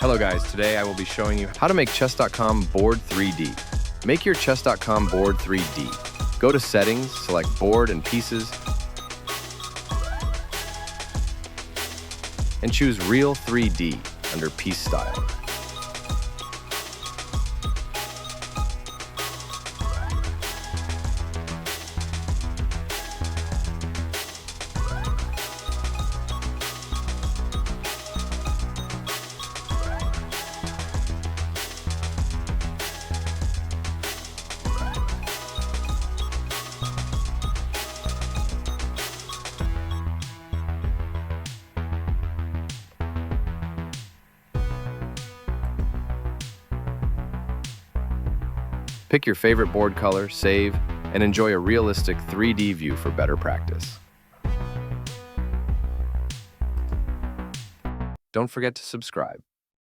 Hello guys, today I will be showing you how to make chess.com board 3D. Make your chess.com board 3D. Go to settings, select board and pieces, and choose real 3D under piece style. Pick your favorite board color, save, and enjoy a realistic 3D view for better practice. Don't forget to subscribe.